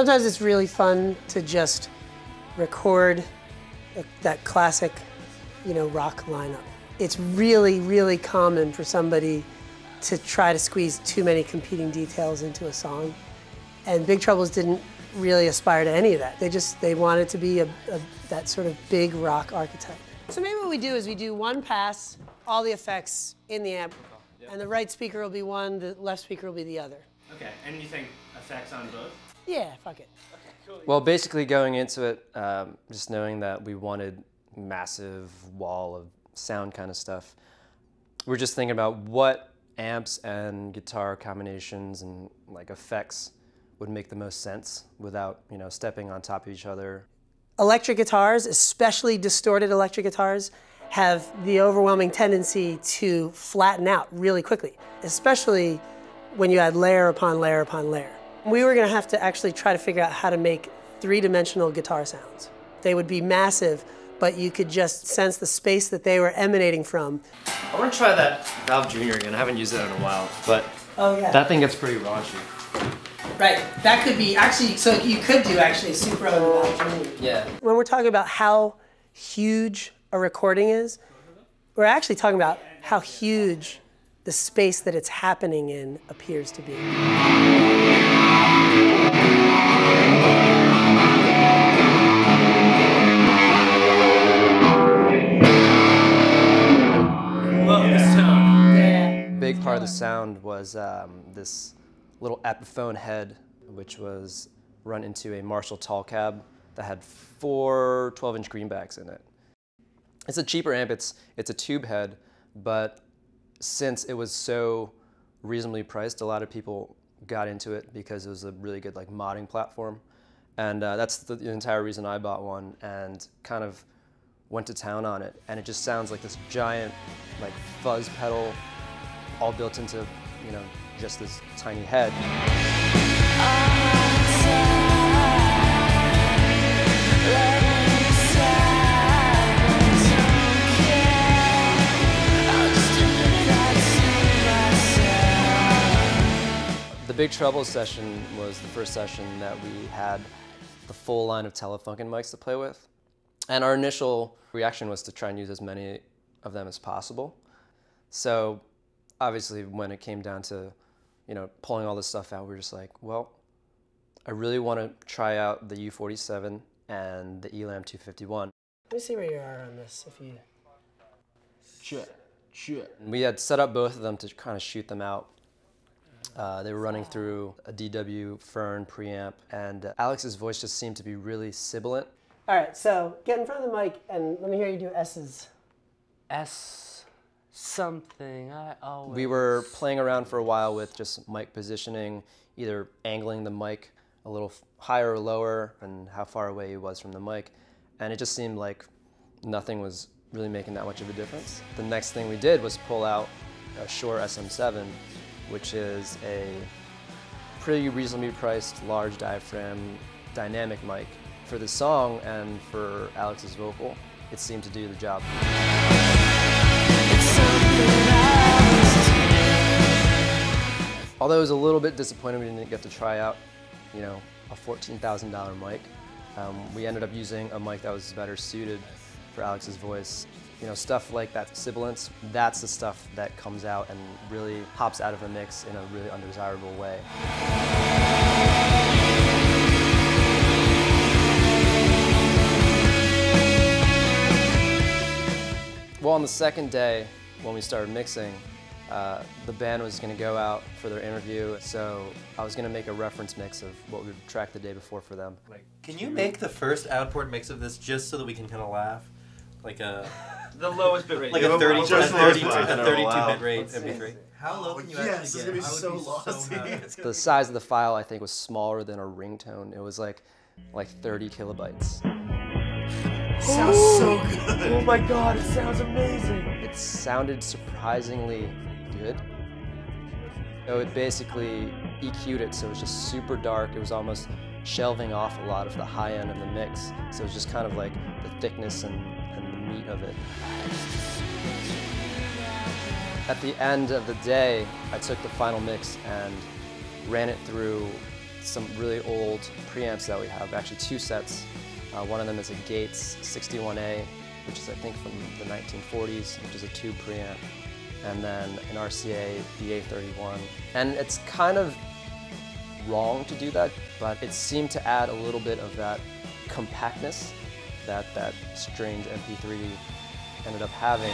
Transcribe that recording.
Sometimes it's really fun to just record that classic, rock lineup. It's really, really common for somebody to try to squeeze too many competing details into a song. And Big Troubles didn't really aspire to any of that. They wanted to be that sort of big rock archetype. So maybe what we do is we do one pass, all the effects in the amp, and the right speaker will be one, the left speaker will be the other. Okay, and you think effects on both? Yeah, fuck it. Okay, cool. Well, basically going into it, just knowing that we wanted massive wall of sound kind of stuff, we're just thinking about what amps and guitar combinations and like effects would make the most sense without, stepping on top of each other. Electric guitars, especially distorted electric guitars, have the overwhelming tendency to flatten out really quickly, especially when you add layer upon layer upon layer. We were going to have to actually try to figure out how to make three-dimensional guitar sounds. They would be massive, but you could just sense the space that they were emanating from. I want to try that Valve Jr. again. I haven't used it in a while, but that thing gets pretty raunchy. Right, that could be, actually, so you could do actually Super on the Valve Jr. Yeah. When we're talking about how huge a recording is, we're actually talking about how huge the space that it's happening in appears to be. Love the sound. Yeah. Big part of the sound was this little Epiphone head, which was run into a Marshall tall cab that had 4 12-inch greenbacks in it. It's a cheaper amp, it's a tube head, but since it was so reasonably priced, a lot of people got into it because it was a really good modding platform. And that's the entire reason I bought one and kind of went to town on it. And it just sounds like this giant fuzz pedal all built into, just this tiny head. The Big Trouble session was the first session that we had the full line of Telefunken mics to play with. And our initial reaction was to try and use as many of them as possible. So obviously when it came down to, pulling all this stuff out, we were just like, well, I really want to try out the U47 and the Elam 251. Let me see where you are on this, if you... Sure. We had set up both of them to kind of shoot them out. They were running through a DW Fern preamp, and Alex's voice just seemed to be really sibilant. All right, so get in front of the mic and let me hear you do S's. S something, I always... We were playing around for a while with just mic positioning, either angling the mic a little higher or lower, and how far away he was from the mic, and it just seemed like nothing was really making that much of a difference. The next thing we did was pull out a Shure SM7, which is a pretty reasonably priced large diaphragm dynamic mic. For the song and for Alex's vocal, it seemed to do the job. Although I was a little bit disappointed we didn't get to try out, a $14,000 mic, we ended up using a mic that was better suited for Alex's voice. Stuff like that sibilance, that's the stuff that comes out and really hops out of the mix in a really undesirable way. Well, on the second day, when we started mixing, the band was going to go out for their interview, so I was going to make a reference mix of what we tracked the day before for them. Can you make the first outport mix of this just so that we can kind of laugh? The lowest bit rate. Like a 32 bit rate MP3. How low can you actually get? This is gonna be so lossy. The size of the file, I think, was smaller than a ringtone. It was like 30 kilobytes. Sounds so good. Oh my god, it sounds amazing. It sounded surprisingly good. So it basically EQ'd it, so it was just super dark. It was almost shelving off a lot of the high end of the mix. So it was just kind of like the thickness and the meat of it. At the end of the day, I took the final mix and ran it through some really old preamps that we have, actually 2 sets. One of them is a Gates 61A, which is I think from the 1940s, which is a tube preamp, and then an RCA BA31. And it's kind of wrong to do that, but it seemed to add a little bit of that compactness that that strange MP3 ended up having.